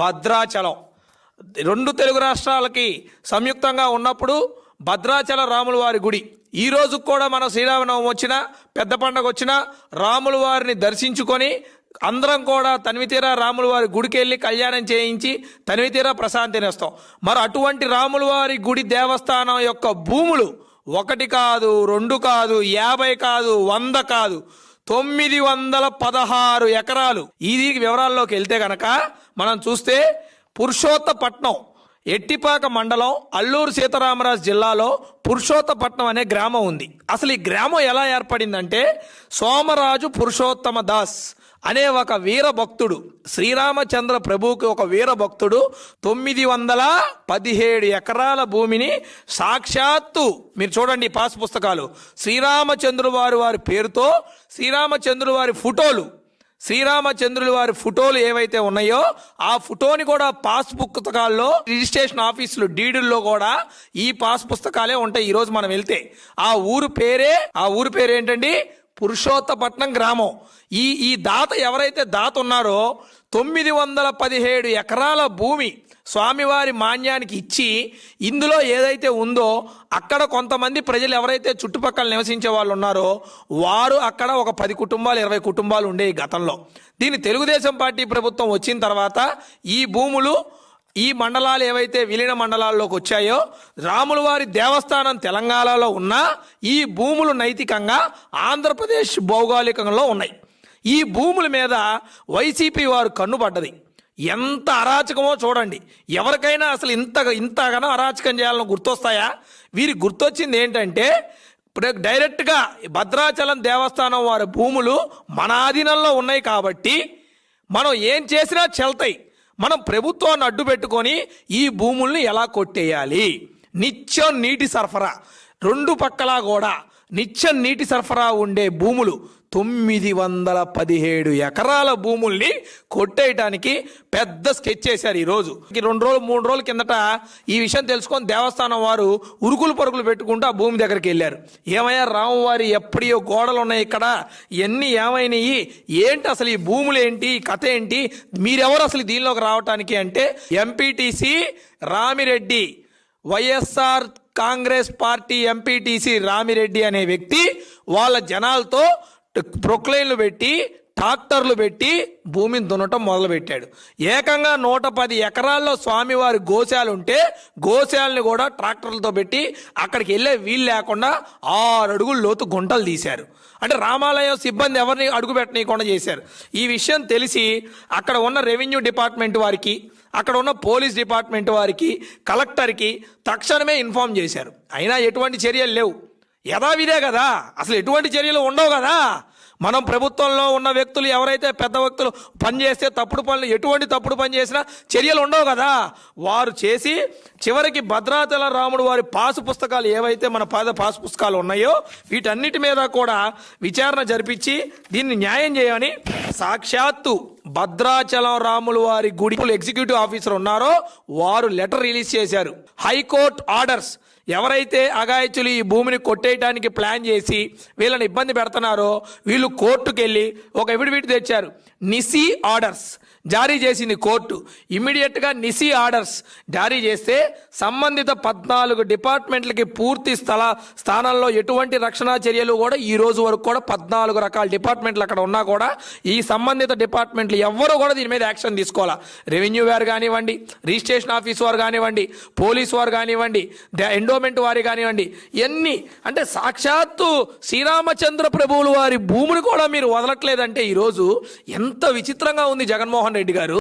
భద్రాచలం రెండు తెలుగు రాష్ట్రాలకి సంయుక్తంగా ఉన్నప్పుడు భద్రాచల రాముల వారి గుడి ఈ రోజు కూడా మన శ్రీరామనవమి వచ్చినా పెద్ద పండుగ వచ్చినా రాముల వారిని దర్శించుకొని అందరం కూడా తనివితీరా రాముల వారి గుడికి వెళ్ళి కళ్యాణం చేయించి తనివితీరా ప్రశాంతిని ఇస్తాం. మరి అటువంటి రాముల వారి గుడి దేవస్థానం యొక్క భూములు 1 కాదు 2 కాదు 50 కాదు 100 కాదు 916 ఎకరాలు. ఇది వివరాల్లోకి వెళ్తే గనక మనం చూస్తే పురుషోత్తపట్నం ఎట్టిపాక మండలం అల్లూరు సీతారామరాజు జిల్లాలో పురుషోత్తపట్నం అనే గ్రామం ఉంది. అసలు ఈ గ్రామం ఎలా ఏర్పడిందంటే సోమరాజు పురుషోత్తమ దాస్ అనే ఒక వీర భక్తుడు, శ్రీరామచంద్ర ప్రభువుకి ఒక వీర భక్తుడు 917 ఎకరాల భూమిని సాక్షాత్తు మీరు చూడండి పాస్ పుస్తకాలు శ్రీరామచంద్రుల వారి పేరుతో శ్రీరామచంద్రుల వారి ఫోటోలు ఏవైతే ఉన్నాయో ఆ ఫోటోని కూడా పాస్ పుస్తకాల్లో రిజిస్ట్రేషన్ ఆఫీసులు డీడుల్లో కూడా ఈ పాస్ పుస్తకాలే ఉంటాయి. ఈరోజు మనం వెళ్తే ఆ ఊరు పేరు ఏంటండి? పురుషోత్తపట్నం గ్రామం. ఈ దాత ఎవరైతే దాత ఉన్నారో 917 ఎకరాల భూమి స్వామివారి మాన్యానికి ఇచ్చి ఇందులో ఏదైతే ఉందో అక్కడ కొంతమంది ప్రజలు ఎవరైతే చుట్టుపక్కల నివసించే వాళ్ళు ఉన్నారో వారు అక్కడ ఒక 10 కుటుంబాలు 20 కుటుంబాలు ఉండేవి గతంలో. దీని తెలుగుదేశం పార్టీ ప్రభుత్వం వచ్చిన తర్వాత ఈ భూములు ఈ మండలాలు ఏవైతే విలీన మండలాల్లోకి వచ్చాయో రాముల వారి దేవస్థానం తెలంగాణలో ఉన్న ఈ భూములు నైతికంగా ఆంధ్రప్రదేశ్ భౌగోళికంలో ఉన్నాయి. ఈ భూముల మీద వైసీపీ వారు కన్నుపడ్డది. ఎంత అరాచకమో చూడండి. ఎవరికైనా అసలు ఇంతగానో అరాచకం చేయాలని గుర్తొస్తాయా? వీరికి గుర్తొచ్చింది ఏంటంటే డైరెక్ట్గా భద్రాచలం దేవస్థానం వారి భూములు మన ఆధీనంలో ఉన్నాయి కాబట్టి మనం ఏం చేసినా చెల్తాయి. మనం ప్రభుత్వాన్ని అడ్డు పెట్టుకొని ఈ భూముల్ని ఎలా కొట్టేయాలి? నిత్యం నీటి సరఫరా, 2 పక్కలా కూడా నిత్యం నీటి సరఫరా ఉండే భూములు 917 ఎకరాల భూముల్ని కొట్టేయటానికి పెద్ద స్కెచ్ చేశారు. ఈరోజు 2 రోజులు 3 రోజుల కిందట ఈ విషయం తెలుసుకొని దేవస్థానం వారు ఉరుకులు పరుగులు పెట్టుకుంటూ ఆ భూమి దగ్గరికి వెళ్ళారు. ఏమయ్యా రామువారి ఎప్పుడో గోడలు ఉన్నాయి ఇక్కడ, ఇవన్నీ ఏమైనాయి ఏంటి, అసలు ఈ భూములు ఏంటి, కథ ఏంటి, మీరెవరు అసలు దీనిలోకి రావటానికి అంటే MPTC Ramireddy, YSR Congress party MPTC Ramireddy అనే వ్యక్తి వాళ్ళ జనాలతో ప్రొక్లైన్లు పెట్టి ట్రాక్టర్లు పెట్టి భూమిని దున్నటం మొదలుపెట్టాడు. ఏకంగా 110 ఎకరాల్లో స్వామివారి గోశాలు ఉంటే గోశాలని కూడా ట్రాక్టర్లతో పెట్టి అక్కడికి వెళ్ళే వీలు లేకుండా 6 అడుగుల లోతు గుంటలు తీశారు. అంటే రామాలయం సిబ్బంది ఎవరిని అడుగు పెట్టనీయకుండా చేశారు. ఈ విషయం తెలిసి అక్కడ ఉన్న రెవెన్యూ డిపార్ట్మెంట్ వారికి, అక్కడ ఉన్న పోలీస్ డిపార్ట్మెంట్ వారికి, కలెక్టర్కి తక్షణమే ఇన్ఫార్మ్ చేశారు. అయినా ఎటువంటి చర్యలు లేవు. యథావిధే కదా, అసలు ఎటువంటి చర్యలు ఉండవు కదా. మనం ప్రభుత్వంలో ఉన్న వ్యక్తులు ఎవరైతే పెద్ద వ్యక్తులు పనిచేస్తే ఎటువంటి తప్పుడు పని చేసినా చర్యలు ఉండవు కదా. వారు చేసి చివరికి భద్రాచల రాముడు వారి పాసు పుస్తకాలు ఏవైతే మన పాసు పుస్తకాలు ఉన్నాయో వీటన్నిటి మీద కూడా విచారణ జరిపించి దీన్ని న్యాయం చేయమని సాక్షాత్తు భద్రాచలం రాముల వారి గుడి ఎగ్జిక్యూటివ్ ఆఫీసర్ ఉన్నారో వారు లెటర్ రిలీజ్ చేశారు. హైకోర్టు ఆర్డర్స్ ఎవరైతే అఘాయిత్యులు ఈ భూమిని కొట్టేయడానికి ప్లాన్ చేసి వీళ్ళని ఇబ్బంది పెడుతున్నారో వీళ్ళు కోర్టుకు వెళ్ళి ఒక ఎఫిడవిట్ తెచ్చారు. నిసి ఆర్డర్స్ జారీ చేసింది కోర్టు. ఇమ్మీడియట్గా నిసి ఆర్డర్స్ జారీ చేస్తే సంబంధిత 14 డిపార్ట్మెంట్లకి పూర్తి స్థానంలో ఎటువంటి రక్షణ చర్యలు కూడా ఈ రోజు వరకు కూడా 14 రకాల డిపార్ట్మెంట్లు అక్కడ ఉన్నా కూడా ఈ సంబంధిత డిపార్ట్మెంట్లు ఎవ్వరూ కూడా దీని మీద యాక్షన్ తీసుకోవాలా. రెవెన్యూ వారు కానివ్వండి, రిజిస్ట్రేషన్ ఆఫీస్ వారు కానివ్వండి, పోలీస్ వారు కానివ్వండి, ఎండోమెంట్ వారి కానివ్వండి, ఎన్ని అంటే సాక్షాత్తు శ్రీరామచంద్ర ప్రభువుల వారి భూమిని కూడా మీరు వదలట్లేదంటే ఈరోజు ఎంత విచిత్రంగా ఉంది జగన్మోహన్ రెడ్డి గారు.